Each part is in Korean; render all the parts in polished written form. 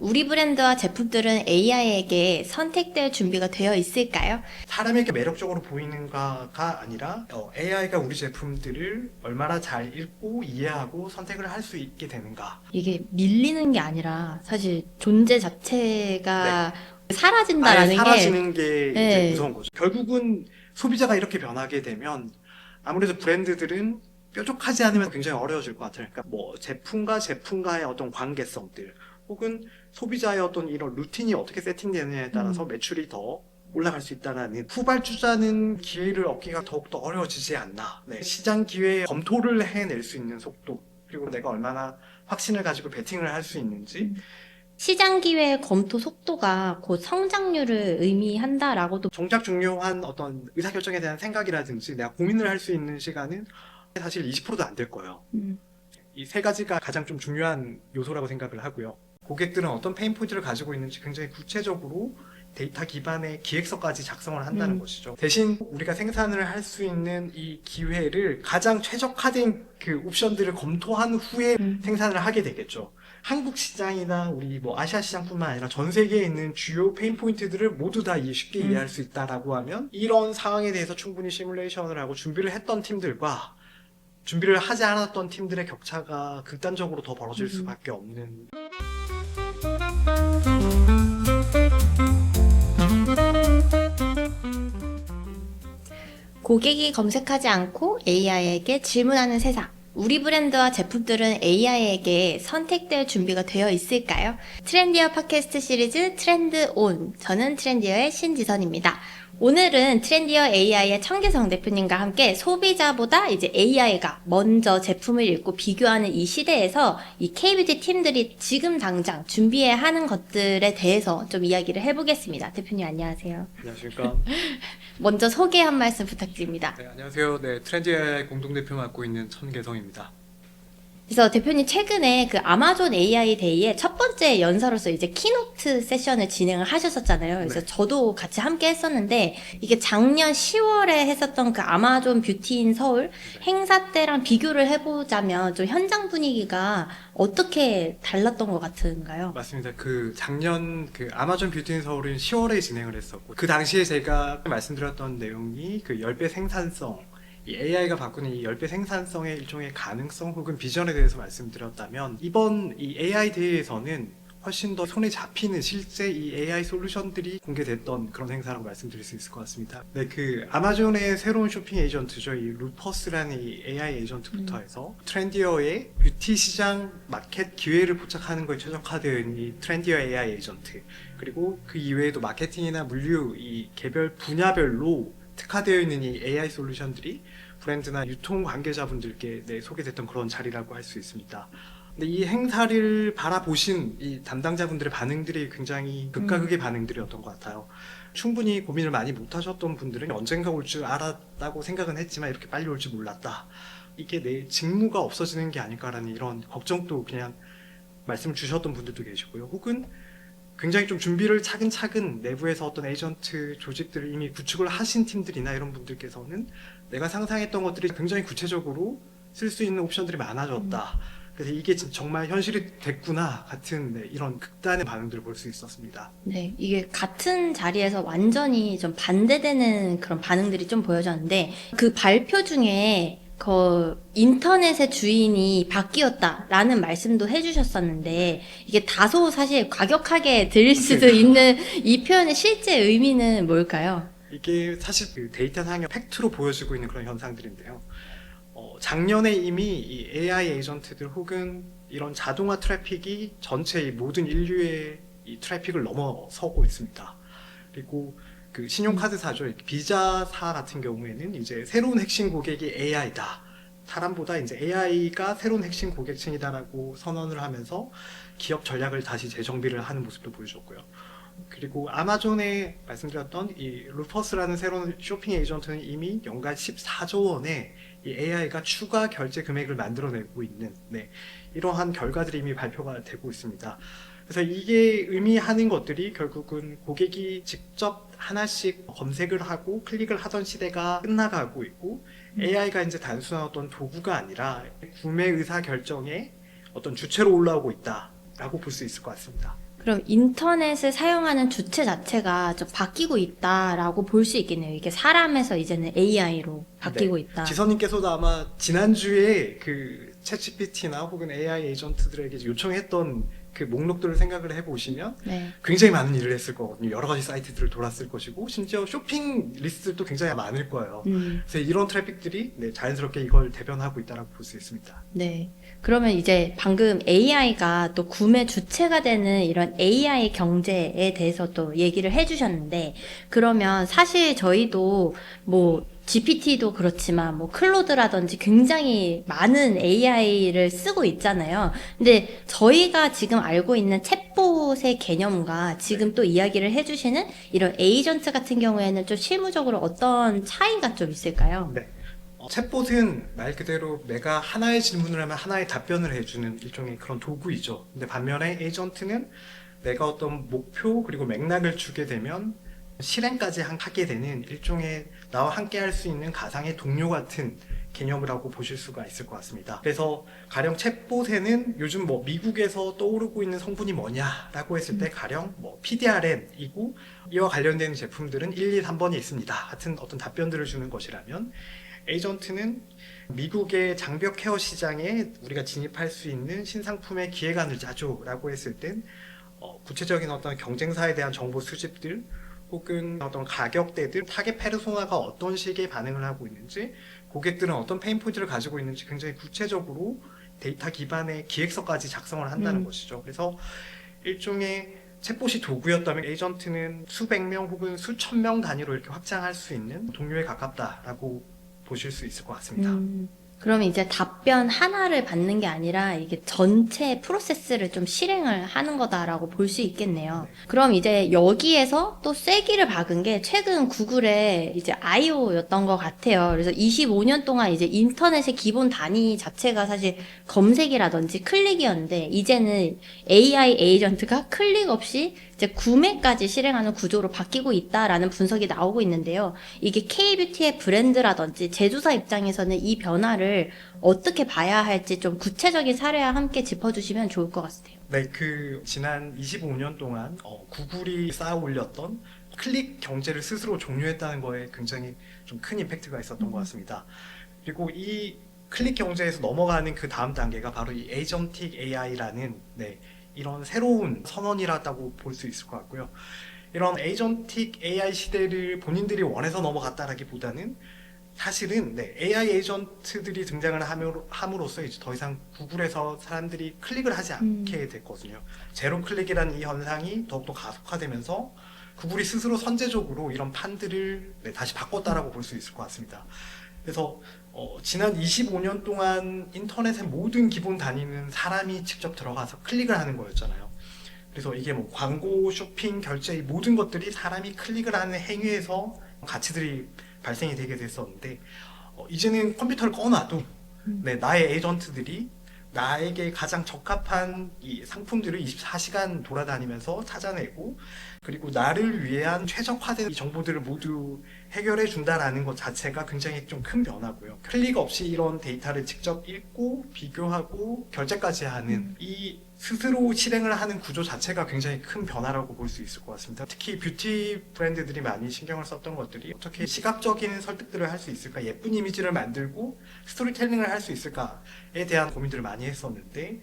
우리 브랜드와 제품들은 AI에게 선택될 준비가 되어 있을까요? 사람에게 매력적으로 보이는가가 아니라 AI가 우리 제품들을 얼마나 잘 읽고 이해하고 선택을 할 수 있게 되는가. 이게 밀리는 게 아니라 사실 존재 자체가 아예 사라진다라는 게 사라지는 게 이제 네. 무서운 거죠. 결국은 소비자가 이렇게 변하게 되면 아무래도 브랜드들은 뾰족하지 않으면 굉장히 어려워질 것 같아요. 그러니까 뭐 제품과 제품과의 어떤 관계성들 혹은 소비자의 어떤 이런 루틴이 어떻게 세팅되느냐에 따라서 매출이 더 올라갈 수 있다는 후발주자는 기회를 얻기가 더욱더 어려워지지 않나. 네. 시장 기회에 검토를 해낼 수 있는 속도 그리고 내가 얼마나 확신을 가지고 베팅을 할 수 있는지 시장 기회의 검토 속도가 곧 성장률을 의미한다라고도 정작 중요한 어떤 의사결정에 대한 생각이라든지 내가 고민을 할 수 있는 시간은 사실 20%도 안 될 거예요. 이 세 가지가 가장 좀 중요한 요소라고 생각을 하고요. 고객들은 어떤 페인 포인트를 가지고 있는지 굉장히 구체적으로 데이터 기반의 기획서까지 작성을 한다는 것이죠. 대신 우리가 생산을 할 수 있는 이 기회를 가장 최적화된 그 옵션들을 검토한 후에 생산을 하게 되겠죠. 한국 시장이나 우리 뭐 아시아 시장뿐만 아니라 전 세계에 있는 주요 페인 포인트들을 모두 다 쉽게 이해할 수 있다라고 하면 이런 상황에 대해서 충분히 시뮬레이션을 하고 준비를 했던 팀들과 준비를 하지 않았던 팀들의 격차가 극단적으로 더 벌어질 수밖에 없는. 고객이 검색하지 않고 AI에게 질문하는 세상. 우리 브랜드와 제품들은 AI에게 선택될 준비가 되어 있을까요? 트렌디어 팟캐스트 시리즈 트렌드 온. 저는 트렌디어의 신지선입니다. 오늘은 트렌디어 AI의 청계성 대표님과 함께 소비자보다 이제 AI가 먼저 제품을 읽고 비교하는 이 시대에서 이 K뷰티 팀들이 지금 당장 준비해야 하는 것들에 대해서 좀 이야기를 해보겠습니다. 대표님 안녕하세요. 안녕하십니까. 먼저 소개 한 말씀 부탁드립니다. 네, 안녕하세요. 네, 트렌디의 공동대표 맡고 있는 천계성입니다. 그래서 대표님 최근에 그 아마존 AI 데이의 첫 번째 연사로서 이제 키노트 세션을 진행을 하셨었잖아요. 그래서 네. 저도 같이 함께 했었는데 이게 작년 10월에 했었던 그 아마존 뷰티인 서울 행사 때랑 비교를 해보자면 좀 현장 분위기가 어떻게 달랐던 것 같은가요? 맞습니다. 그 작년 그 아마존 뷰티인 서울은 10월에 진행을 했었고 그 당시에 제가 말씀드렸던 내용이 그 10배 생산성 이 AI가 바꾸는 이 10배 생산성의 일종의 가능성 혹은 비전에 대해서 말씀드렸다면 이번 이 AI 대회에서는 훨씬 더 손에 잡히는 실제 이 AI 솔루션들이 공개됐던 그런 행사라고 말씀드릴 수 있을 것 같습니다. 네, 그 아마존의 새로운 쇼핑 에이전트죠. 이 루퍼스라는 이 AI 에이전트부터 해서 트렌디어의 뷰티 시장 마켓 기회를 포착하는 것에 최적화되어 있는 이 트렌디어 AI 에이전트 그리고 그 이외에도 마케팅이나 물류 이 개별 분야별로 특화되어 있는 이 AI 솔루션들이 브랜드나 유통 관계자분들께 소개됐던 그런 자리라고 할 수 있습니다. 근데 이 행사를 바라보신 이 담당자분들의 반응들이 굉장히 극과 극의 반응들이었던 것 같아요. 충분히 고민을 많이 못하셨던 분들은 언젠가 올 줄 알았다고 생각은 했지만 이렇게 빨리 올 줄 몰랐다. 이게 내 직무가 없어지는 게 아닐까라는 이런 걱정도 그냥 말씀을 주셨던 분들도 계시고요. 혹은 굉장히 좀 준비를 차근차근 내부에서 어떤 에이전트 조직들을 이미 구축을 하신 팀들이나 이런 분들께서는 내가 상상했던 것들이 굉장히 구체적으로 쓸 수 있는 옵션들이 많아졌다. 그래서 이게 정말 현실이 됐구나 같은 이런 극단의 반응들을 볼 수 있었습니다. 네, 이게 같은 자리에서 완전히 좀 반대되는 그런 반응들이 좀 보여졌는데 그 발표 중에 그 인터넷의 주인이 바뀌었다라는 말씀도 해주셨었는데 이게 다소 사실 과격하게 들릴 수도 있는 이 표현의 실제 의미는 뭘까요? 이게 사실 그 데이터상의 팩트로 보여지고 있는 그런 현상들인데요. 작년에 이미 이 AI 에이전트들 혹은 이런 자동화 트래픽이 전체 이 모든 인류의 이 트래픽을 넘어서고 있습니다. 그리고 그 신용카드사죠. 비자사 같은 경우에는 이제 새로운 핵심 고객이 AI다. 사람보다 이제 AI가 새로운 핵심 고객층이다라고 선언을 하면서 기업 전략을 다시 재정비를 하는 모습도 보여줬고요. 그리고 아마존에 말씀드렸던 이 루퍼스라는 새로운 쇼핑 에이전트는 이미 연간 14조 원의 이 AI가 추가 결제 금액을 만들어내고 있는 이러한 결과들이 이미 발표가 되고 있습니다. 그래서 이게 의미하는 것들이 결국은 고객이 직접 하나씩 검색을 하고 클릭을 하던 시대가 끝나가고 있고 AI가 이제 단순한 어떤 도구가 아니라 구매 의사 결정의 어떤 주체로 올라오고 있다라고 볼 수 있을 것 같습니다. 그럼 인터넷을 사용하는 주체 자체가 좀 바뀌고 있다라고 볼 수 있겠네요. 이게 사람에서 이제는 AI로 바뀌고 있다. 지선님께서도 아마 지난주에 그 챗GPT나 혹은 AI 에이전트들에게 요청했던 그 목록들을 생각을 해보시면 네. 굉장히 많은 일을 했을 거거든요. 여러 가지 사이트들을 돌았을 것이고 심지어 쇼핑 리스트도 굉장히 많을 거예요. 그래서 이런 트래픽들이 자연스럽게 이걸 대변하고 있다고 볼 수 있습니다. 네. 그러면 이제 방금 AI가 또 구매 주체가 되는 이런 AI 경제에 대해서 또 얘기를 해주셨는데, 그러면 사실 저희도 뭐 GPT도 그렇지만 뭐 클로드라든지 굉장히 많은 AI를 쓰고 있잖아요. 근데 저희가 지금 알고 있는 챗봇의 개념과 지금 또 이야기를 해주시는 이런 에이전트 같은 경우에는 좀 실무적으로 어떤 차이가 좀 있을까요? 네. 챗봇은 말 그대로 내가 하나의 질문을 하면 하나의 답변을 해주는 일종의 그런 도구이죠. 근데 반면에 에이전트는 내가 어떤 목표 그리고 맥락을 주게 되면 실행까지 하게 되는 일종의 나와 함께 할 수 있는 가상의 동료 같은 개념이라고 보실 수가 있을 것 같습니다. 그래서 가령 챗봇에는 요즘 뭐 미국에서 떠오르고 있는 성분이 뭐냐라고 했을 때 가령 뭐 PDRN이고 이와 관련된 제품들은 1, 2, 3번이 있습니다. 같은 어떤 답변들을 주는 것이라면 에이전트는 미국의 장벽 케어 시장에 우리가 진입할 수 있는 신상품의 기획안을 짜줘라고 했을 땐 구체적인 어떤 경쟁사에 대한 정보 수집들 혹은 어떤 가격대들, 타겟 페르소나가 어떤 식의 반응을 하고 있는지, 고객들은 어떤 페인 포인트를 가지고 있는지 굉장히 구체적으로 데이터 기반의 기획서까지 작성을 한다는 것이죠. 그래서 일종의 챗봇이 도구였다면 에이전트는 수백 명 혹은 수천 명 단위로 이렇게 확장할 수 있는 동료에 가깝다라고 보실 수 있을 것 같습니다. 그럼 이제 답변 하나를 받는 게 아니라 이게 전체 프로세스를 좀 실행을 하는 거다라고 볼 수 있겠네요. 그럼 이제 여기에서 또 쐐기를 박은 게 최근 구글의 이제 I.O.였던 것 같아요. 그래서 25년 동안 이제 인터넷의 기본 단위 자체가 사실 검색이라든지 클릭이었는데 이제는 AI 에이전트가 클릭 없이 이제 구매까지 실행하는 구조로 바뀌고 있다라는 분석이 나오고 있는데요. 이게 K뷰티의 브랜드라든지 제조사 입장에서는 이 변화를 어떻게 봐야 할지 좀 구체적인 사례와 함께 짚어주시면 좋을 것 같아요. 네, 지난 25년 동안 구글이 쌓아 올렸던 클릭 경제를 스스로 종료했다는 거에 굉장히 좀 큰 임팩트가 있었던 것 같습니다. 그리고 이 클릭 경제에서 넘어가는 그 다음 단계가 바로 이 에이전틱 AI라는 이런 새로운 선언이라고 볼 수 있을 것 같고요. 이런 에이전틱 AI 시대를 본인들이 원해서 넘어갔다라기보다는 사실은 AI 에이전트들이 등장을 함으로써 이제 더 이상 구글에서 사람들이 클릭을 하지 않게 됐거든요. 제로 클릭이라는 이 현상이 더욱더 가속화되면서 구글이 스스로 선제적으로 이런 판들을 다시 바꿨다라고 볼 수 있을 것 같습니다. 그래서 지난 25년 동안 인터넷의 모든 기본 단위는 사람이 직접 들어가서 클릭을 하는 거였잖아요. 그래서 이게 뭐 광고, 쇼핑, 결제 이 모든 것들이 사람이 클릭을 하는 행위에서 가치들이 발생이 되게 됐었는데 이제는 컴퓨터를 꺼놔도 나의 에이전트들이 나에게 가장 적합한 이 상품들을 24시간 돌아다니면서 찾아내고 그리고 나를 위한 최적화된 이 정보들을 모두 해결해 준다라는 것 자체가 굉장히 좀 큰 변화고요. 클릭 없이 이런 데이터를 직접 읽고 비교하고 결제까지 하는 이 스스로 실행을 하는 구조 자체가 굉장히 큰 변화라고 볼 수 있을 것 같습니다. 특히 뷰티 브랜드들이 많이 신경을 썼던 것들이 어떻게 시각적인 설득들을 할 수 있을까, 예쁜 이미지를 만들고 스토리텔링을 할 수 있을까에 대한 고민들을 많이 했었는데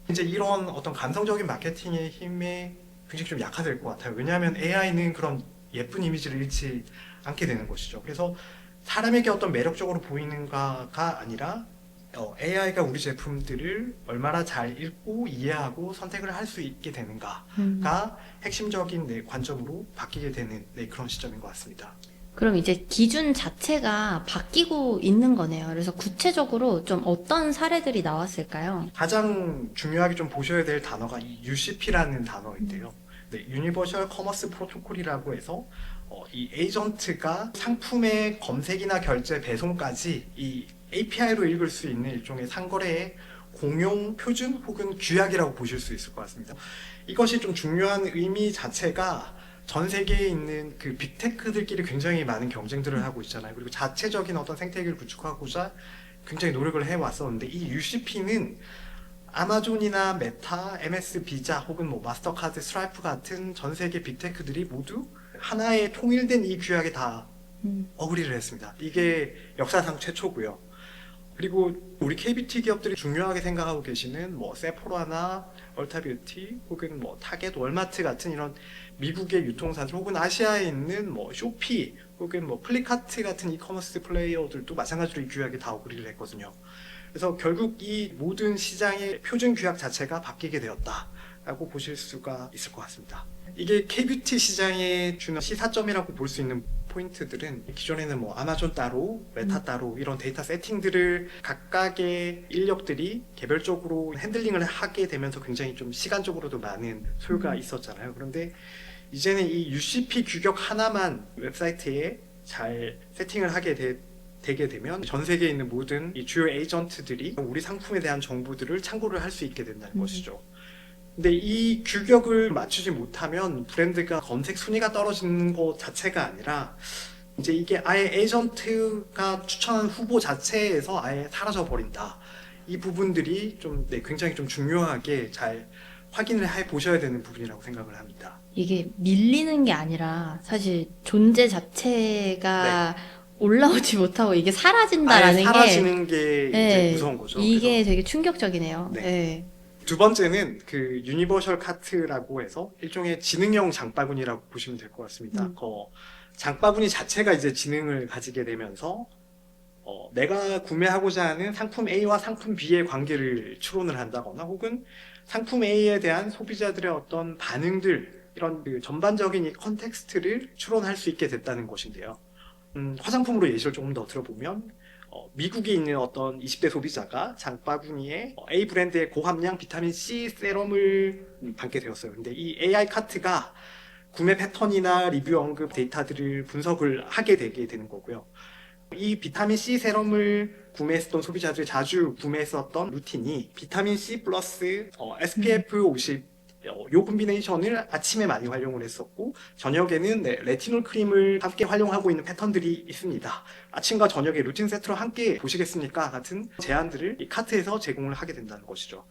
이제 이런 어떤 감성적인 마케팅의 힘에 굉장히 좀 약화될 것 같아요. 왜냐하면 AI는 그런 예쁜 이미지를 잃지 않게 되는 것이죠. 그래서 사람에게 어떤 매력적으로 보이는가가 아니라 AI가 우리 제품들을 얼마나 잘 읽고 이해하고 선택을 할 수 있게 되는가가 핵심적인 관점으로 바뀌게 되는 그런 시점인 것 같습니다. 그럼 이제 기준 자체가 바뀌고 있는 거네요. 그래서 구체적으로 좀 어떤 사례들이 나왔을까요? 가장 중요하게 좀 보셔야 될 단어가 이 UCP라는 단어인데요. 유니버셜 커머스 프로토콜이라고 해서 이 에이전트가 상품의 검색이나 결제, 배송까지 이 API로 읽을 수 있는 일종의 상거래의 공용 표준 혹은 규약이라고 보실 수 있을 것 같습니다. 이것이 좀 중요한 의미 자체가 전 세계에 있는 그 빅테크들끼리 굉장히 많은 경쟁들을 하고 있잖아요. 그리고 자체적인 어떤 생태계를 구축하고자 굉장히 노력을 해왔었는데 이 UCP는 아마존이나 메타, MS 비자 혹은 뭐 마스터카드, 스트라이프 같은 전 세계 빅테크들이 모두 하나의 통일된 이 규약에 다 어그리를 했습니다. 이게 역사상 최초고요. 그리고 우리 KBT 기업들이 중요하게 생각하고 계시는 뭐 세포라나 얼타뷰티 혹은 뭐 타겟, 월마트 같은 이런 미국의 유통사들 혹은 아시아에 있는 뭐 쇼피 혹은 뭐 플리카트 같은 이커머스 플레이어들도 마찬가지로 이 규약에 다 어그리를 했거든요. 그래서 결국 이 모든 시장의 표준 규약 자체가 바뀌게 되었다라고 보실 수가 있을 것 같습니다. 이게 K뷰티 시장에 주는 시사점이라고 볼 수 있는 포인트들은 기존에는 뭐 아마존 따로, 메타 따로 이런 데이터 세팅들을 각각의 인력들이 개별적으로 핸들링을 하게 되면서 굉장히 좀 시간적으로도 많은 소요가 있었잖아요. 그런데 이제는 이 UCP 규격 하나만 웹사이트에 잘 세팅을 되게 되면 전 세계에 있는 모든 이 주요 에이전트들이 우리 상품에 대한 정보들을 참고를 할 수 있게 된다는 것이죠. 근데 이 규격을 맞추지 못하면 브랜드가 검색 순위가 떨어지는 것 자체가 아니라 이제 이게 아예 에이전트가 추천한 후보 자체에서 아예 사라져 버린다. 이 부분들이 좀 굉장히 좀 중요하게 잘 확인을 해 보셔야 되는 부분이라고 생각을 합니다. 이게 밀리는 게 아니라 사실 존재 자체가 올라오지 못하고 이게 아예 사라진다라는 사라지는 게 이제 네, 무서운 거죠. 이게 그래서 되게 충격적이네요. 네. 네. 두 번째는 그 유니버셜 카트라고 해서 일종의 지능형 장바구니라고 보시면 될 것 같습니다. 그 장바구니 자체가 이제 지능을 가지게 되면서 내가 구매하고자 하는 상품 A와 상품 B의 관계를 추론을 한다거나 혹은 상품 A에 대한 소비자들의 어떤 반응들 이런 그 전반적인 이 컨텍스트를 추론할 수 있게 됐다는 것인데요. 화장품으로 예시를 조금 더 들어보면 미국에 있는 어떤 20대 소비자가 장바구니에 A 브랜드의 고함량 비타민 C 세럼을 담게 되었어요. 근데 이 AI 카트가 구매 패턴이나 리뷰 언급 데이터들을 분석을 하게 되게 되는 거고요. 이 비타민 C 세럼을 구매했던 소비자들이 자주 구매했었던 루틴이 비타민 C 플러스 SPF 50 요 콤비네이션을 아침에 많이 활용을 했었고 저녁에는 레티놀 크림을 함께 활용하고 있는 패턴들이 있습니다. 아침과 저녁에 루틴 세트로 함께 보시겠습니까? 같은 제안들을 이 카트에서 제공을 하게 된다는 것이죠.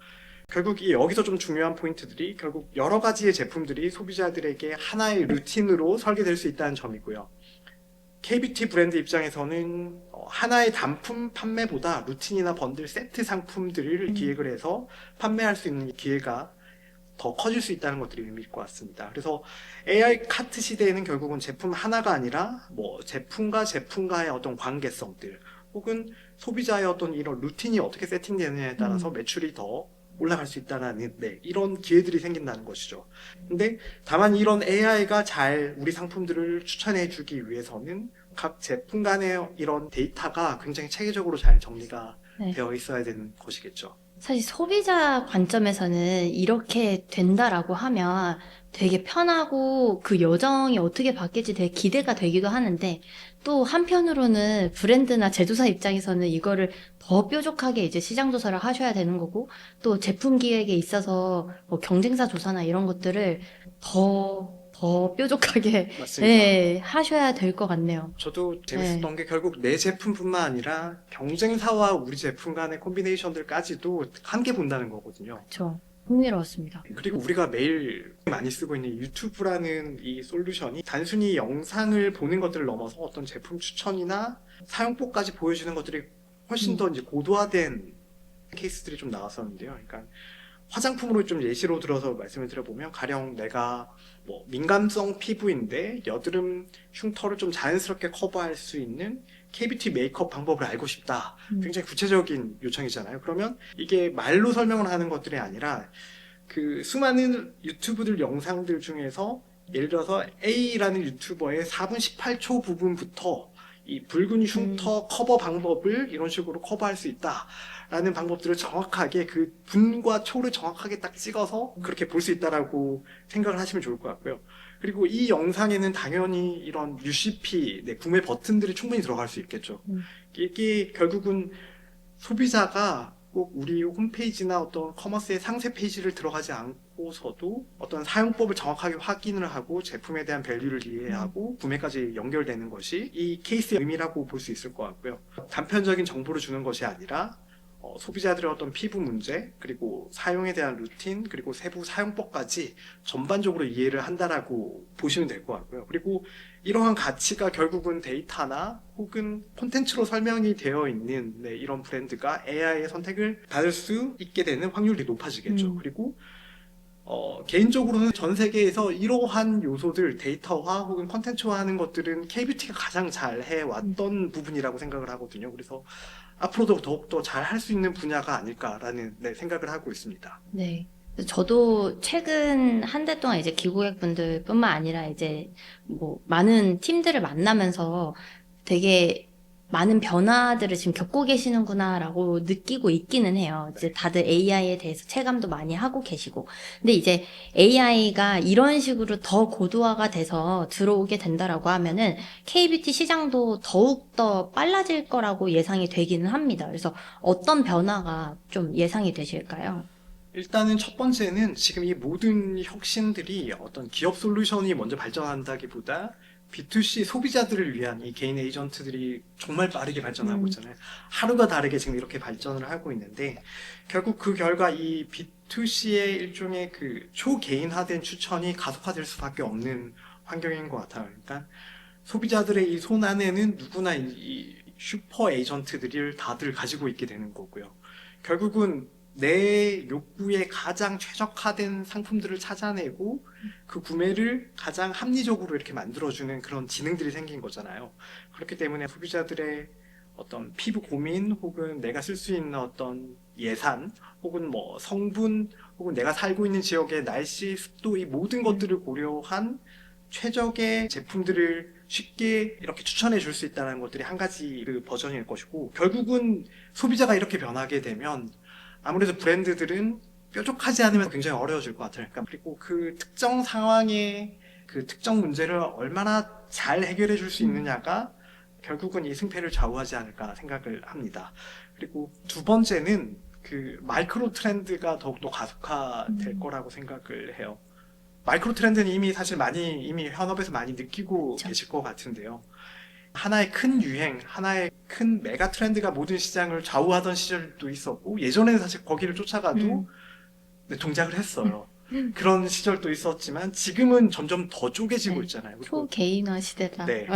결국 여기서 좀 중요한 포인트들이 결국 여러 가지의 제품들이 소비자들에게 하나의 루틴으로 설계될 수 있다는 점이고요. KBT 브랜드 입장에서는 하나의 단품 판매보다 루틴이나 번들 세트 상품들을 기획을 해서 판매할 수 있는 기회가 더 커질 수 있다는 것들이 의미일 것 같습니다. 그래서 AI 카트 시대에는 결국은 제품 하나가 아니라 뭐 제품과 제품과의 어떤 관계성들 혹은 소비자의 어떤 이런 루틴이 어떻게 세팅되느냐에 따라서 매출이 더 올라갈 수 있다는 이런 기회들이 생긴다는 것이죠. 근데 다만 이런 AI가 잘 우리 상품들을 추천해 주기 위해서는 각 제품 간의 이런 데이터가 굉장히 체계적으로 잘 정리가 되어 있어야 되는 것이겠죠. 사실 소비자 관점에서는 이렇게 된다라고 하면 되게 편하고 그 여정이 어떻게 바뀔지 되게 기대가 되기도 하는데 또 한편으로는 브랜드나 제조사 입장에서는 이거를 더 뾰족하게 이제 시장 조사를 하셔야 되는 거고 또 제품 기획에 있어서 뭐 경쟁사 조사나 이런 것들을 더 뾰족하게 맞습니다. 하셔야 될 것 같네요. 저도 재밌었던 게 결국 내 제품뿐만 아니라 경쟁사와 우리 제품 간의 콤비네이션들까지도 함께 본다는 거거든요. 그렇죠. 흥미로웠습니다. 그리고 우리가 매일 많이 쓰고 있는 유튜브라는 이 솔루션이 단순히 영상을 보는 것들을 넘어서 어떤 제품 추천이나 사용법까지 보여주는 것들이 훨씬 더 이제 고도화된 케이스들이 좀 나왔었는데요. 그러니까 화장품으로 좀 예시로 들어서 말씀을 드려보면 가령 내가 뭐 민감성 피부인데 여드름 흉터를 좀 자연스럽게 커버할 수 있는 KBT 메이크업 방법을 알고 싶다. 굉장히 구체적인 요청이잖아요. 그러면 이게 말로 설명을 하는 것들이 아니라 그 수많은 유튜브들 영상들 중에서 예를 들어서 A라는 유튜버의 4분 18초 부분부터 이 붉은 흉터 커버 방법을 이런 식으로 커버할 수 있다라는 방법들을 정확하게 그 분과 초를 정확하게 딱 찍어서 그렇게 볼 수 있다라고 생각을 하시면 좋을 것 같고요. 그리고 이 영상에는 당연히 이런 UCP, 구매 버튼들이 충분히 들어갈 수 있겠죠. 이게 결국은 소비자가 꼭 우리 홈페이지나 어떤 커머스의 상세 페이지를 들어가지 않고서도 어떤 사용법을 정확하게 확인을 하고 제품에 대한 밸류를 이해하고 구매까지 연결되는 것이 이 케이스의 의미라고 볼 수 있을 것 같고요. 단편적인 정보를 주는 것이 아니라 소비자들의 어떤 피부 문제, 그리고 사용에 대한 루틴, 그리고 세부 사용법까지 전반적으로 이해를 한다라고 보시면 될 것 같고요. 그리고 이러한 가치가 결국은 데이터나 혹은 콘텐츠로 설명이 되어 있는 이런 브랜드가 AI의 선택을 받을 수 있게 되는 확률이 높아지겠죠. 그리고 개인적으로는 전 세계에서 이러한 요소들, 데이터화 혹은 컨텐츠화 하는 것들은 K뷰티가 가장 잘 해왔던 부분이라고 생각을 하거든요. 그래서 앞으로도 더욱더 잘 할 수 있는 분야가 아닐까라는 생각을 하고 있습니다. 네. 저도 최근 한 달 동안 이제 기고객분들뿐만 아니라 이제 뭐 많은 팀들을 만나면서 되게 많은 변화들을 지금 겪고 계시는구나라고 느끼고 있기는 해요. 이제 다들 AI에 대해서 체감도 많이 하고 계시고. 근데 이제 AI가 이런 식으로 더 고도화가 돼서 들어오게 된다라고 하면은 K뷰티 시장도 더욱더 빨라질 거라고 예상이 되기는 합니다. 그래서 어떤 변화가 좀 예상이 되실까요? 일단은 첫 번째는 지금 이 모든 혁신들이 어떤 기업 솔루션이 먼저 발전한다기보다 B2C 소비자들을 위한 이 개인 에이전트들이 정말 빠르게 발전하고 있잖아요. 하루가 다르게 지금 이렇게 발전을 하고 있는데, 결국 그 결과 이 B2C의 일종의 그 초개인화된 추천이 가속화될 수밖에 없는 환경인 것 같아요. 그러니까 소비자들의 이 손 안에는 누구나 이 슈퍼 에이전트들을 다들 가지고 있게 되는 거고요. 결국은 내 욕구에 가장 최적화된 상품들을 찾아내고 그 구매를 가장 합리적으로 이렇게 만들어주는 그런 지능들이 생긴 거잖아요. 그렇기 때문에 소비자들의 어떤 피부 고민 혹은 내가 쓸 수 있는 어떤 예산 혹은 뭐 성분 혹은 내가 살고 있는 지역의 날씨, 습도 이 모든 것들을 고려한 최적의 제품들을 쉽게 이렇게 추천해 줄 수 있다는 것들이 한 가지 그 버전일 것이고, 결국은 소비자가 이렇게 변하게 되면 아무래도 브랜드들은 뾰족하지 않으면 굉장히 어려워질 것 같아요. 그러니까 그리고 그 특정 상황의 그 특정 문제를 얼마나 잘 해결해 줄 수 있느냐가 결국은 이 승패를 좌우하지 않을까 생각을 합니다. 그리고 두 번째는 그 마이크로 트렌드가 더욱더 가속화될 거라고 생각을 해요. 마이크로 트렌드는 이미 현업에서 많이 느끼고 그쵸. 계실 것 같은데요. 하나의 큰 유행, 하나의 큰 메가 트렌드가 모든 시장을 좌우하던 시절도 있었고, 예전에는 사실 거기를 쫓아가도 동작을 했어요. 그런 시절도 있었지만 지금은 점점 더 쪼개지고 네. 있잖아요. 그리고 초개인화 시대다. 네.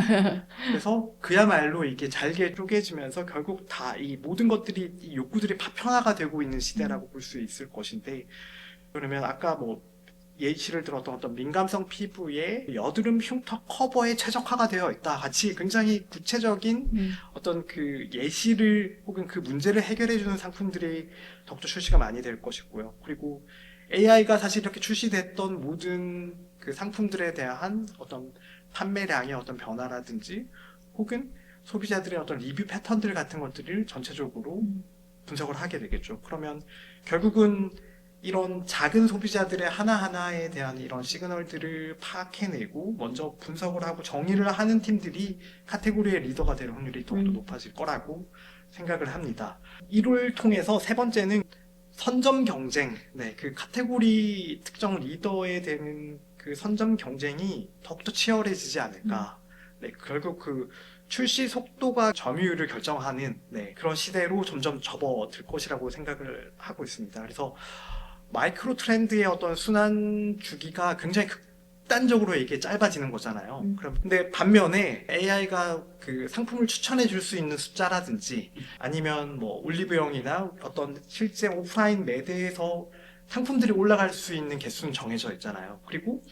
그래서 그야말로 이게 잘게 쪼개지면서 결국 다 이 모든 것들이 이 욕구들이 파편화가 되고 있는 시대라고 볼 수 있을 것인데, 그러면 아까 뭐 예시를 들었던 어떤 민감성 피부의 여드름 흉터 커버에 최적화가 되어 있다 같이 굉장히 구체적인 어떤 그 예시를 혹은 그 문제를 해결해주는 상품들이 더욱더 출시가 많이 될 것이고요. 그리고 AI가 사실 이렇게 출시됐던 모든 그 상품들에 대한 어떤 판매량의 어떤 변화라든지 혹은 소비자들의 어떤 리뷰 패턴들 같은 것들을 전체적으로 분석을 하게 되겠죠. 그러면 결국은 이런 작은 소비자들의 하나하나에 대한 이런 시그널들을 파악해내고 먼저 분석을 하고 정의를 하는 팀들이 카테고리의 리더가 될 확률이 더욱더 높아질 거라고 생각을 합니다. 이를 통해서 세 번째는 선점 경쟁, 그 카테고리 특정 리더에 대한 그 선점 경쟁이 더욱더 치열해지지 않을까. 결국 그 출시 속도가 점유율을 결정하는 그런 시대로 점점 접어들 것이라고 생각을 하고 있습니다. 그래서 마이크로 트렌드의 어떤 순환 주기가 굉장히 극단적으로 이게 짧아지는 거잖아요. 근데 반면에 AI가 그 상품을 추천해 줄 수 있는 숫자라든지 아니면 뭐 올리브영이나 어떤 실제 오프라인 매대에서 상품들이 올라갈 수 있는 개수는 정해져 있잖아요. 그리고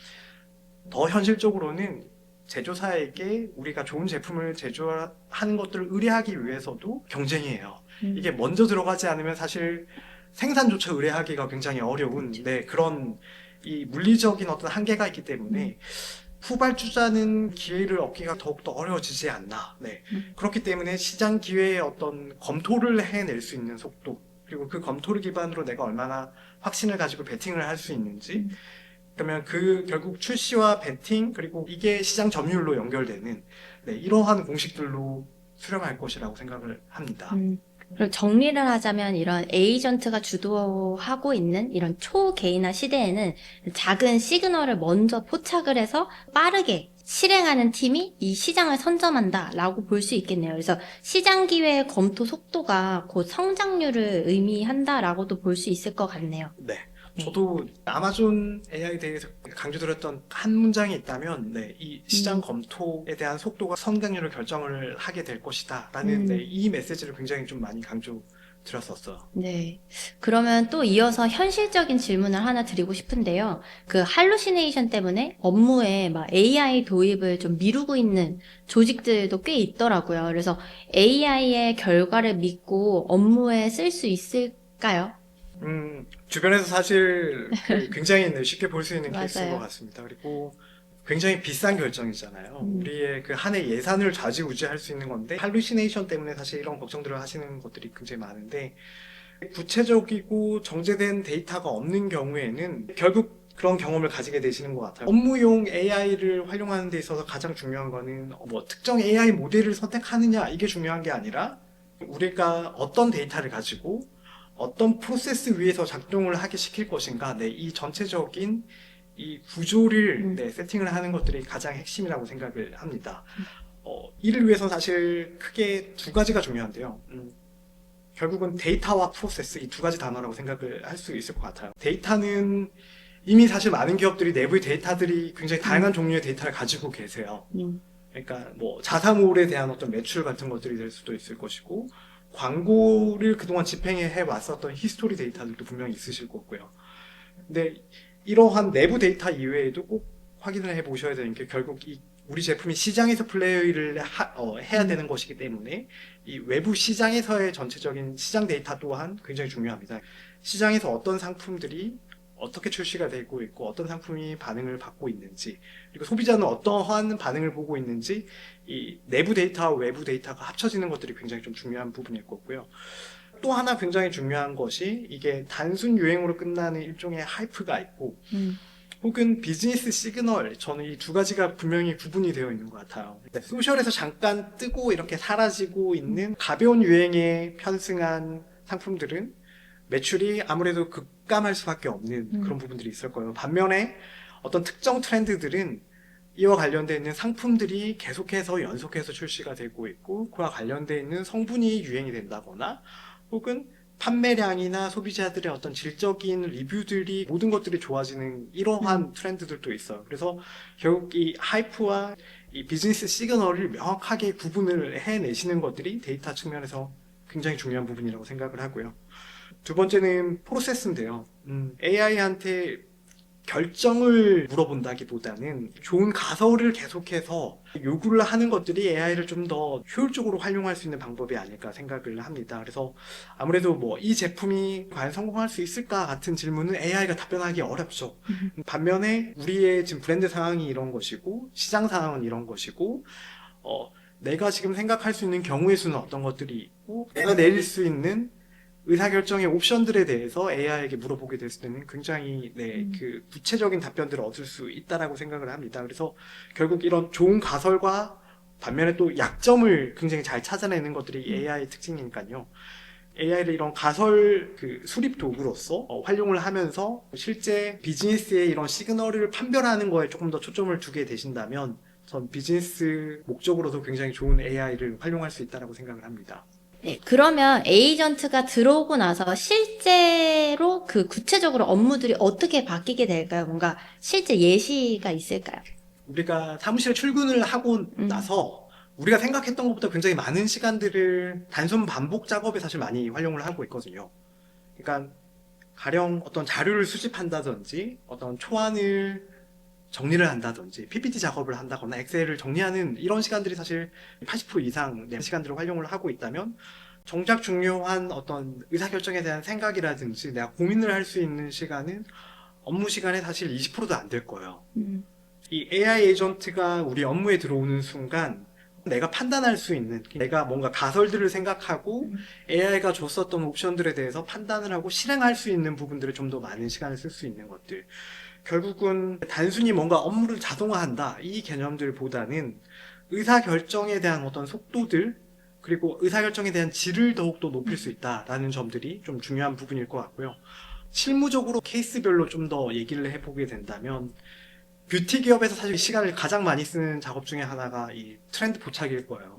더 현실적으로는 제조사에게 우리가 좋은 제품을 제조하는 것들을 의뢰하기 위해서도 경쟁이에요. 이게 먼저 들어가지 않으면 사실 생산조차 의뢰하기가 굉장히 어려운 그런 이 물리적인 어떤 한계가 있기 때문에 후발주자는 기회를 얻기가 더욱더 어려워지지 않나. 그렇기 때문에 시장 기회의 어떤 검토를 해낼 수 있는 속도, 그리고 그 검토를 기반으로 내가 얼마나 확신을 가지고 베팅을 할 수 있는지, 그러면 그 결국 출시와 베팅 그리고 이게 시장 점유율로 연결되는 이러한 공식들로 수렴할 것이라고 생각을 합니다. 그리고 정리를 하자면 이런 에이전트가 주도하고 있는 이런 초개인화 시대에는 작은 시그널을 먼저 포착을 해서 빠르게 실행하는 팀이 이 시장을 선점한다라고 볼 수 있겠네요. 그래서 시장 기회의 검토 속도가 곧 성장률을 의미한다라고도 볼 수 있을 것 같네요. 네. 저도 아마존 AI에 대해서 강조드렸던 한 문장이 있다면, 네, 이 시장 검토에 대한 속도가 성장률을 결정을 하게 될 것이다. 라는 네, 이 메시지를 굉장히 좀 많이 강조드렸었어요. 네. 그러면 또 이어서 현실적인 질문을 하나 드리고 싶은데요. 그 할루시네이션 때문에 업무에 막 AI 도입을 좀 미루고 있는 조직들도 꽤 있더라고요. 그래서 AI의 결과를 믿고 업무에 쓸 수 있을까요? 주변에서 사실 굉장히 네, 쉽게 볼 수 있는 맞아요. 케이스인 것 같습니다. 그리고 굉장히 비싼 결정이잖아요. 우리의 그 한 해 예산을 좌지우지할 수 있는 건데, 할루시네이션 때문에 사실 이런 걱정들을 하시는 것들이 굉장히 많은데, 구체적이고 정제된 데이터가 없는 경우에는 결국 그런 경험을 가지게 되시는 것 같아요. 업무용 AI를 활용하는 데 있어서 가장 중요한 거는 뭐 특정 AI 모델을 선택하느냐, 이게 중요한 게 아니라 우리가 어떤 데이터를 가지고 어떤 프로세스 위에서 작동을 하게 시킬 것인가, 네, 이 전체적인 이 구조를 네, 세팅을 하는 것들이 가장 핵심이라고 생각을 합니다. 이를 위해서 사실 크게 두 가지가 중요한데요. 결국은 데이터와 프로세스, 이 두 가지 단어라고 생각을 할 수 있을 것 같아요. 데이터는 이미 사실 많은 기업들이 내부의 데이터들이 굉장히 다양한 종류의 데이터를 가지고 계세요. 그러니까 뭐 자사몰에 대한 어떤 매출 같은 것들이 될 수도 있을 것이고, 광고를 그동안 집행해 왔었던 히스토리 데이터들도 분명히 있으실 거고요. 근데 이러한 내부 데이터 이외에도 꼭 확인을 해 보셔야 되는 게, 결국 우리 제품이 시장에서 플레이를 해야 되는 것이기 때문에 이 외부 시장에서의 전체적인 시장 데이터 또한 굉장히 중요합니다. 시장에서 어떤 상품들이 어떻게 출시가 되고 있고, 어떤 상품이 반응을 받고 있는지, 그리고 소비자는 어떠한 반응을 보고 있는지, 이 내부 데이터와 외부 데이터가 합쳐지는 것들이 굉장히 좀 중요한 부분일 거고요. 또 하나 굉장히 중요한 것이, 이게 단순 유행으로 끝나는 일종의 하이프가 있고, 혹은 비즈니스 시그널, 저는 이 두 가지가 분명히 구분이 되어 있는 것 같아요. 소셜에서 잠깐 뜨고 이렇게 사라지고 있는 가벼운 유행에 편승한 상품들은 매출이 아무래도 급감할 수밖에 없는 그런 부분들이 있을 거예요. 반면에 어떤 특정 트렌드들은 이와 관련되어 있는 상품들이 계속해서 연속해서 출시가 되고 있고, 그와 관련되어 있는 성분이 유행이 된다거나, 혹은 판매량이나 소비자들의 어떤 질적인 리뷰들이, 모든 것들이 좋아지는 이러한 트렌드들도 있어요. 그래서 결국 이 하이프와 이 비즈니스 시그널을 명확하게 구분을 해내시는 것들이 데이터 측면에서 굉장히 중요한 부분이라고 생각을 하고요. 두 번째는 프로세스인데요. AI한테 결정을 물어본다기보다는 좋은 가설을 계속해서 요구를 하는 것들이 AI를 좀 더 효율적으로 활용할 수 있는 방법이 아닐까 생각을 합니다. 그래서 아무래도 뭐 이 제품이 과연 성공할 수 있을까 같은 질문은 AI가 답변하기 어렵죠. 반면에 우리의 지금 브랜드 상황이 이런 것이고, 시장 상황은 이런 것이고, 내가 지금 생각할 수 있는 경우의 수는 어떤 것들이 있고, 내가 내릴 수 있는 의사결정의 옵션들에 대해서 AI에게 물어보게 됐을 때는 굉장히 그 구체적인 답변들을 얻을 수 있다라고 생각을 합니다. 그래서 결국 이런 좋은 가설과 반면에 또 약점을 굉장히 잘 찾아내는 것들이 AI의 특징이니까요. AI를 이런 가설 그 수립 도구로서 활용을 하면서 실제 비즈니스의 이런 시그널을 판별하는 거에 조금 더 초점을 두게 되신다면, 전 비즈니스 목적으로도 굉장히 좋은 AI를 활용할 수 있다고 생각을 합니다. 네, 그러면 에이전트가 들어오고 나서 실제로 그 구체적으로 업무들이 어떻게 바뀌게 될까요? 뭔가 실제 예시가 있을까요? 우리가 사무실에 출근을 하고 나서 우리가 생각했던 것보다 굉장히 많은 시간들을 단순 반복 작업에 사실 많이 활용을 하고 있거든요. 그러니까 가령 어떤 자료를 수집한다든지, 어떤 초안을 정리를 한다든지, PPT 작업을 한다거나 엑셀을 정리하는 이런 시간들이 사실 80% 이상 시간들을 활용을 하고 있다면, 정작 중요한 어떤 의사결정에 대한 생각이라든지 내가 고민을 할 수 있는 시간은 업무 시간에 사실 20%도 안 될 거예요. 이 AI 에이전트가 우리 업무에 들어오는 순간 내가 판단할 수 있는, 내가 뭔가 가설들을 생각하고 AI가 줬었던 옵션들에 대해서 판단을 하고 실행할 수 있는 부분들을 좀 더 많은 시간을 쓸 수 있는 것들, 결국은 단순히 뭔가 업무를 자동화한다 이 개념들보다는 의사결정에 대한 어떤 속도들, 그리고 의사결정에 대한 질을 더욱더 높일 수 있다라는 점들이 좀 중요한 부분일 것 같고요. 실무적으로 케이스별로 좀 더 얘기를 해보게 된다면 뷰티 기업에서 사실 시간을 가장 많이 쓰는 작업 중에 하나가 이 트렌드 포착일 거예요.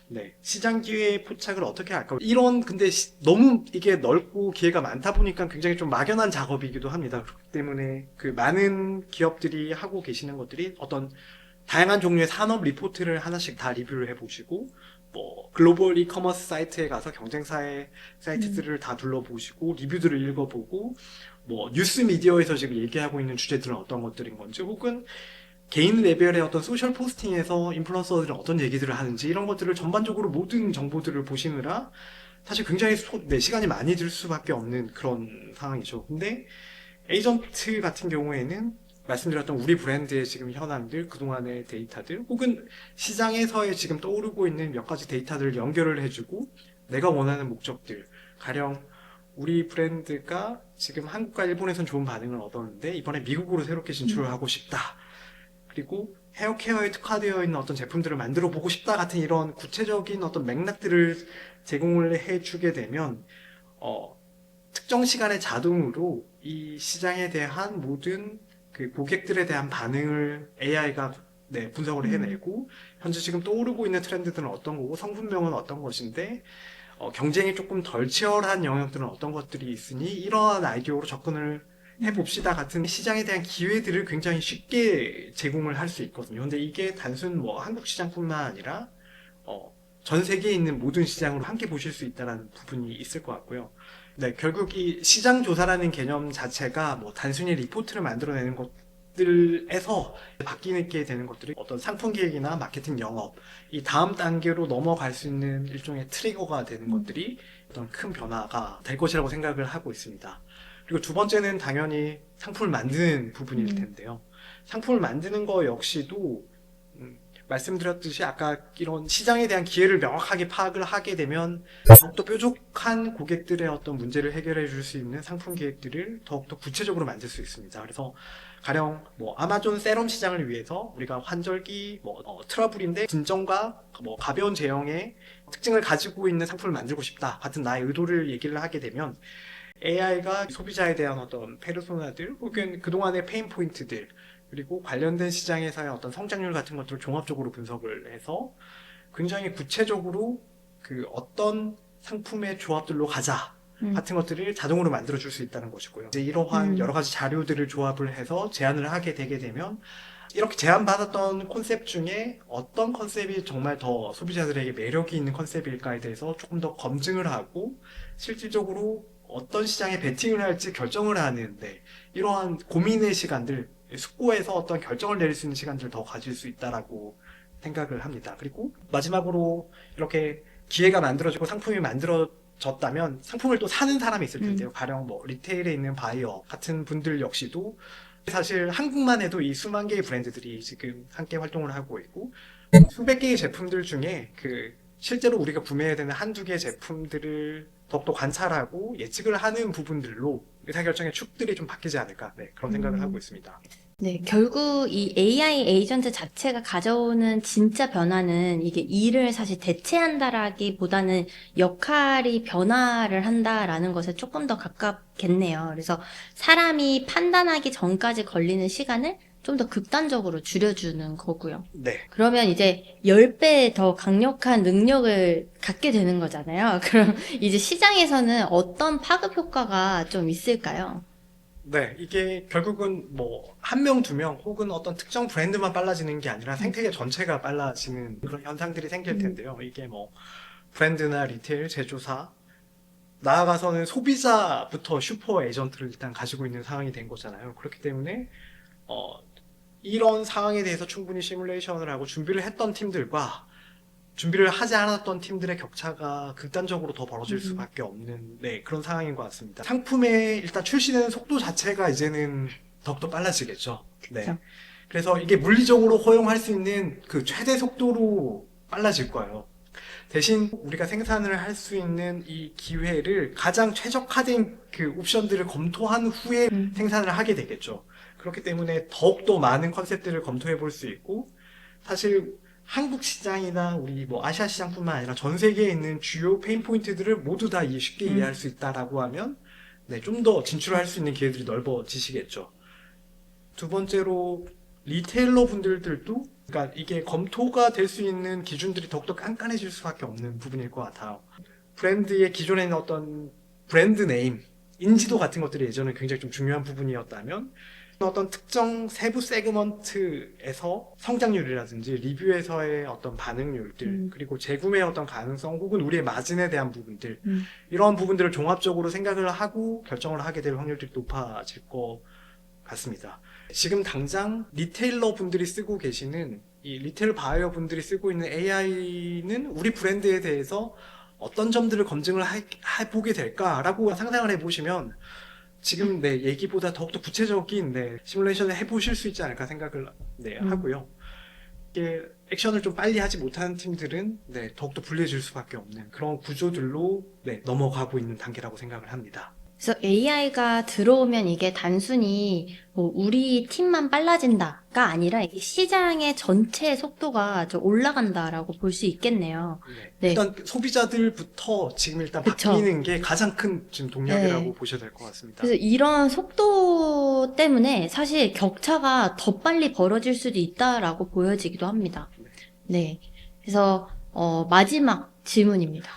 네. 시장 기회 포착을 어떻게 할까? 이런, 근데 너무 이게 넓고 기회가 많다 보니까 굉장히 좀 막연한 작업이기도 합니다. 그렇기 때문에 그 많은 기업들이 하고 계시는 것들이 어떤 다양한 종류의 산업 리포트를 하나씩 다 리뷰를 해보시고, 뭐, 글로벌 이커머스 사이트에 가서 경쟁사의 사이트들을 다 둘러보시고, 리뷰들을 읽어보고, 뭐, 뉴스 미디어에서 지금 얘기하고 있는 주제들은 어떤 것들인 건지, 혹은 개인 레벨의 어떤 소셜 포스팅에서 인플루언서들은 어떤 얘기들을 하는지, 이런 것들을 전반적으로 모든 정보들을 보시느라 사실 굉장히 시간이 많이 들 수밖에 없는 그런 상황이죠. 근데 에이전트 같은 경우에는 말씀드렸던 우리 브랜드의 지금 현황들, 그동안의 데이터들, 혹은 시장에서의 지금 떠오르고 있는 몇 가지 데이터들을 연결을 해주고 내가 원하는 목적들, 가령 우리 브랜드가 지금 한국과 일본에선 좋은 반응을 얻었는데 이번에 미국으로 새롭게 진출을 하고 싶다. 그리고 헤어케어에 특화되어 있는 어떤 제품들을 만들어 보고 싶다 같은 이런 구체적인 어떤 맥락들을 제공을 해주게 되면 특정 시간에 자동으로 이 시장에 대한 모든 그 고객들에 대한 반응을 AI가 분석을 해내고 현재 지금 떠오르고 있는 트렌드들은 어떤 거고 성분명은 어떤 것인데 경쟁이 조금 덜 치열한 영역들은 어떤 것들이 있으니 이러한 아이디어로 접근을 해봅시다 같은 시장에 대한 기회들을 굉장히 쉽게 제공을 할 수 있거든요. 근데 이게 단순 뭐 한국 시장뿐만 아니라 전 세계에 있는 모든 시장으로 함께 보실 수 있다는 부분이 있을 것 같고요. 네, 결국 이 시장 조사라는 개념 자체가 뭐 단순히 리포트를 만들어내는 것들에서 바뀌게 되는 것들이 어떤 상품 기획이나 마케팅 영업, 이 다음 단계로 넘어갈 수 있는 일종의 트리거가 되는 것들이 어떤 큰 변화가 될 것이라고 생각을 하고 있습니다. 그리고 두 번째는 당연히 상품을 만드는 부분일 텐데요. 상품을 만드는 거 역시도 말씀드렸듯이 아까 이런 시장에 대한 기회를 명확하게 파악을 하게 되면 더욱더 뾰족한 고객들의 어떤 문제를 해결해 줄 수 있는 상품 기획들을 더욱더 구체적으로 만들 수 있습니다. 그래서 가령 뭐 아마존 세럼 시장을 위해서 우리가 환절기 트러블인데 진정과 뭐 가벼운 제형의 특징을 가지고 있는 상품을 만들고 싶다 같은 나의 의도를 얘기를 하게 되면 AI가 소비자에 대한 어떤 페르소나들 혹은 그동안의 페인 포인트들 그리고 관련된 시장에서의 어떤 성장률 같은 것들을 종합적으로 분석을 해서 굉장히 구체적으로 그 어떤 상품의 조합들로 가자 같은 것들을 자동으로 만들어줄 수 있다는 것이고요. 이제 이러한 여러 가지 자료들을 조합을 해서 제안을 하게 되게 되면 이렇게 제안받았던 컨셉 중에 어떤 컨셉이 정말 더 소비자들에게 매력이 있는 컨셉일까에 대해서 조금 더 검증을 하고 실질적으로 어떤 시장에 베팅을 할지 결정을 하는데 이러한 고민의 시간들, 숙고해서 어떤 결정을 내릴 수 있는 시간들을 더 가질 수 있다라고 생각을 합니다. 그리고 마지막으로 이렇게 기회가 만들어지고 상품이 만들어졌다면 상품을 또 사는 사람이 있을 텐데요. 가령 뭐 리테일에 있는 바이어 같은 분들 역시도 사실 한국만 해도 이 수만 개의 브랜드들이 지금 함께 활동을 하고 있고 수백 개의 제품들 중에 그 실제로 우리가 구매해야 되는 한두 개의 제품들을 더욱더 관찰하고 예측을 하는 부분들로 의사결정의 축들이 좀 바뀌지 않을까 그런 생각을 하고 있습니다. 네, 결국 이 AI 에이전트 자체가 가져오는 진짜 변화는 이게 일을 사실 대체한다라기보다는 역할이 변화를 한다라는 것에 조금 더 가깝겠네요. 그래서 사람이 판단하기 전까지 걸리는 시간을 좀 더 극단적으로 줄여주는 거고요. 네. 그러면 이제 10배 더 강력한 능력을 갖게 되는 거잖아요. 그럼 이제 시장에서는 어떤 파급 효과가 좀 있을까요? 네, 이게 결국은 뭐 한 명, 두 명 혹은 어떤 특정 브랜드만 빨라지는 게 아니라 생태계 전체가 빨라지는 그런 현상들이 생길 텐데요. 이게 뭐 브랜드나 리테일, 제조사 나아가서는 소비자부터 슈퍼 에이전트를 일단 가지고 있는 상황이 된 거잖아요. 그렇기 때문에 이런 상황에 대해서 충분히 시뮬레이션을 하고 준비를 했던 팀들과 준비를 하지 않았던 팀들의 격차가 극단적으로 더 벌어질 수밖에 없는 그런 상황인 것 같습니다. 상품의 일단 출시되는 속도 자체가 이제는 더욱더 빨라지겠죠. 네. 그렇죠. 그래서 이게 물리적으로 허용할 수 있는 그 최대 속도로 빨라질 거예요. 대신 우리가 생산을 할 수 있는 이 기회를 가장 최적화된 그 옵션들을 검토한 후에 생산을 하게 되겠죠. 그렇기 때문에 더욱더 많은 컨셉들을 검토해 볼 수 있고 사실 한국 시장이나 우리 뭐 아시아 시장뿐만 아니라 전 세계에 있는 주요 페인 포인트들을 모두 다 쉽게 이해할 수 있다라고 하면 네, 좀 더 진출할 수 있는 기회들이 넓어지시겠죠. 두 번째로 리테일러 분들도 그러니까 이게 검토가 될 수 있는 기준들이 더욱더 깐깐해질 수밖에 없는 부분일 것 같아요. 브랜드의 기존에는 어떤 브랜드 네임, 인지도 같은 것들이 예전에 굉장히 좀 중요한 부분이었다면 어떤 특정 세부 세그먼트에서 성장률이라든지 리뷰에서의 어떤 반응률들 그리고 재구매의 어떤 가능성 혹은 우리의 마진에 대한 부분들 이런 부분들을 종합적으로 생각을 하고 결정을 하게 될 확률들이 높아질 것 같습니다. 지금 당장 리테일러 분들이 쓰고 계시는 이 리테일 바이어 분들이 쓰고 있는 AI는 우리 브랜드에 대해서 어떤 점들을 검증을 해보게 될까라고 상상을 해보시면 지금 내 얘기보다 더욱더 구체적인 시뮬레이션을 해보실 수 있지 않을까 생각을 하고요. 이게 액션을 좀 빨리 하지 못하는 팀들은 더욱더 불리해질 수밖에 없는 그런 구조들로 넘어가고 있는 단계라고 생각을 합니다. 그래서 AI가 들어오면 이게 단순히 뭐 우리 팀만 빨라진다가 아니라 이 시장의 전체 속도가 좀 올라간다라고 볼 수 있겠네요. 네. 일단 소비자들부터 지금 일단 그쵸. 바뀌는 게 가장 큰 지금 동력이라고 보셔야 될 것 같습니다. 그래서 이런 속도 때문에 사실 격차가 더 빨리 벌어질 수도 있다라고 보여지기도 합니다. 네. 그래서 마지막 질문입니다.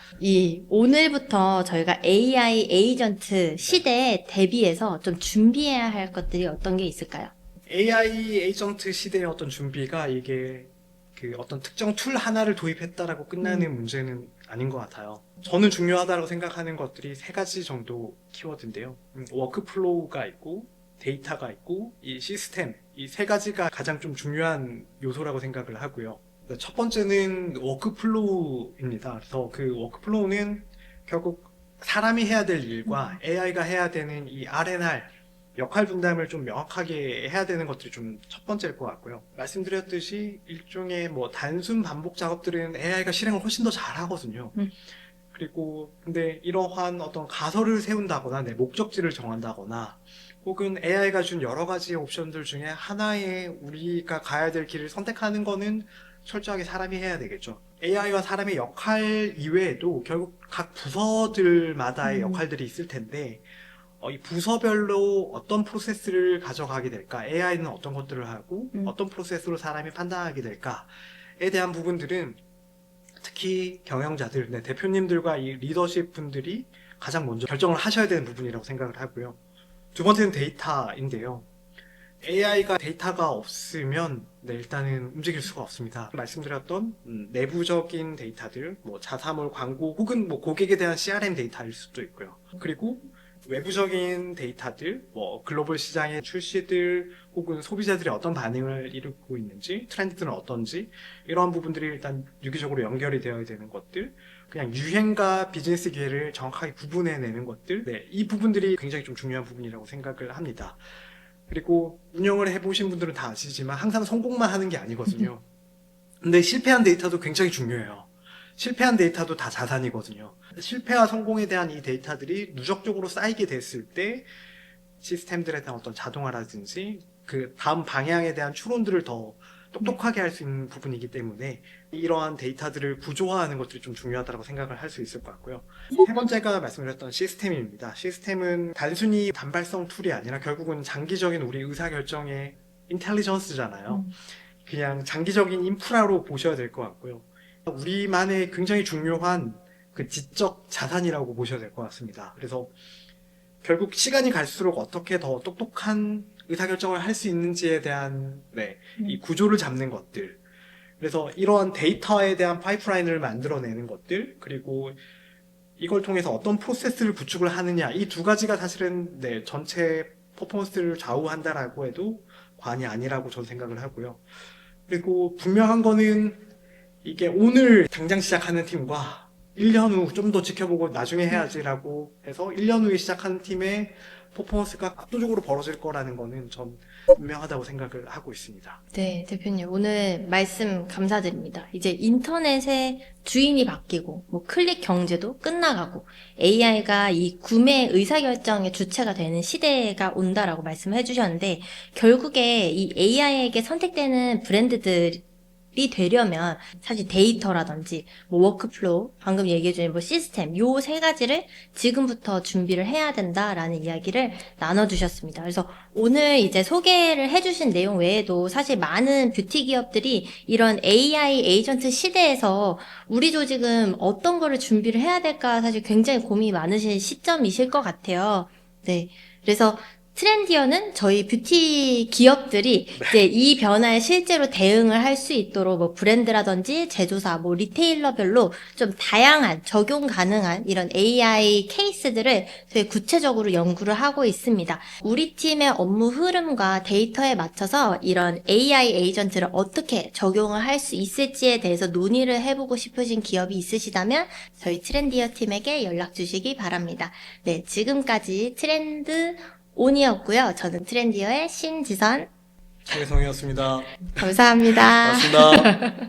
오늘부터 저희가 AI 에이전트 시대에 대비해서 좀 준비해야 할 것들이 어떤 게 있을까요? AI 에이전트 시대의 어떤 준비가 이게 그 어떤 특정 툴 하나를 도입했다라고 끝나는 문제는 아닌 것 같아요. 저는 중요하다고 생각하는 것들이 세 가지 정도 키워드인데요. 워크플로우가 있고 데이터가 있고 이 시스템 이 세 가지가 가장 좀 중요한 요소라고 생각을 하고요. 첫 번째는 워크플로우입니다. 그래서 그 워크플로우는 결국 사람이 해야 될 일과 AI가 해야 되는 이 R&R 역할 분담을 좀 명확하게 해야 되는 것들이 좀 첫 번째일 것 같고요. 말씀드렸듯이 일종의 뭐 단순 반복 작업들은 AI가 실행을 훨씬 더 잘하거든요. 그리고 근데 이러한 어떤 가설을 세운다거나 목적지를 정한다거나 혹은 AI가 준 여러 가지 옵션들 중에 하나의 우리가 가야 될 길을 선택하는 거는 철저하게 사람이 해야 되겠죠. AI와 사람의 역할 이외에도 결국 각 부서들마다의 역할들이 있을 텐데 이 부서별로 어떤 프로세스를 가져가게 될까? AI는 어떤 것들을 하고 어떤 프로세스로 사람이 판단하게 될까에 대한 부분들은 특히 경영자들, 대표님들과 이 리더십 분들이 가장 먼저 결정을 하셔야 되는 부분이라고 생각을 하고요. 두 번째는 데이터인데요. AI가 데이터가 없으면 일단은 움직일 수가 없습니다. 말씀드렸던 내부적인 데이터들, 뭐 자사몰 광고 혹은 뭐 고객에 대한 CRM 데이터일 수도 있고요. 그리고 외부적인 데이터들, 뭐 글로벌 시장의 출시들 혹은 소비자들이 어떤 반응을 이루고 있는지, 트렌드들은 어떤지 이런 부분들이 일단 유기적으로 연결이 되어야 되는 것들, 그냥 유행과 비즈니스 기회를 정확하게 구분해내는 것들, 이 부분들이 굉장히 좀 중요한 부분이라고 생각을 합니다. 그리고 운영을 해보신 분들은 다 아시지만 항상 성공만 하는 게 아니거든요. 근데 실패한 데이터도 굉장히 중요해요. 실패한 데이터도 다 자산이거든요. 실패와 성공에 대한 이 데이터들이 누적적으로 쌓이게 됐을 때 시스템들에 대한 어떤 자동화라든지 그 다음 방향에 대한 추론들을 더 똑똑하게 할 수 있는 부분이기 때문에 이러한 데이터들을 구조화하는 것들이 좀 중요하다고 생각을 할 수 있을 것 같고요. 세 번째가 말씀드렸던 시스템입니다. 시스템은 단순히 단발성 툴이 아니라 결국은 장기적인 우리 의사결정의 인텔리전스잖아요. 그냥 장기적인 인프라로 보셔야 될 것 같고요. 우리만의 굉장히 중요한 그 지적 자산이라고 보셔야 될 것 같습니다. 그래서 결국 시간이 갈수록 어떻게 더 똑똑한 의사결정을 할 수 있는지에 대한 이 구조를 잡는 것들, 그래서 이러한 데이터에 대한 파이프라인을 만들어내는 것들, 그리고 이걸 통해서 어떤 프로세스를 구축을 하느냐, 이 두 가지가 사실은 전체 퍼포먼스를 좌우한다라고 해도 과언이 아니라고 저는 생각을 하고요. 그리고 분명한 거는 이게 오늘 당장 시작하는 팀과 1년 후 좀 더 지켜보고 나중에 해야지라고 해서 1년 후에 시작하는 팀의 퍼포먼스가 압도적으로 벌어질 거라는 거는 전 분명하다고 생각을 하고 있습니다. 네, 대표님 오늘 말씀 감사드립니다. 이제 인터넷의 주인이 바뀌고 뭐 클릭 경제도 끝나가고 AI가 이 구매 의사결정의 주체가 되는 시대가 온다라고 말씀을 해주셨는데 결국에 이 AI에게 선택되는 브랜드들이 되려면 사실 데이터라든지 뭐 워크플로우, 방금 얘기해준 뭐 시스템, 요 세 가지를 지금부터 준비를 해야 된다라는 이야기를 나눠주셨습니다. 그래서 오늘 이제 소개를 해주신 내용 외에도 사실 많은 뷰티 기업들이 이런 AI 에이전트 시대에서 우리 조직은 어떤 거를 준비를 해야 될까 사실 굉장히 고민이 많으신 시점이실 것 같아요. 네. 그래서 트렌디어는 저희 뷰티 기업들이 이제 이 변화에 실제로 대응을 할 수 있도록 뭐 브랜드라든지 제조사, 뭐 리테일러별로 좀 다양한 적용 가능한 이런 AI 케이스들을 되게 구체적으로 연구를 하고 있습니다. 우리 팀의 업무 흐름과 데이터에 맞춰서 이런 AI 에이전트를 어떻게 적용을 할 수 있을지에 대해서 논의를 해보고 싶으신 기업이 있으시다면 저희 트렌디어 팀에게 연락 주시기 바랍니다. 네, 지금까지 트렌드 온이었고요. 저는 트렌디어의 신지선. 최성이었습니다. 감사합니다. 고맙습니다.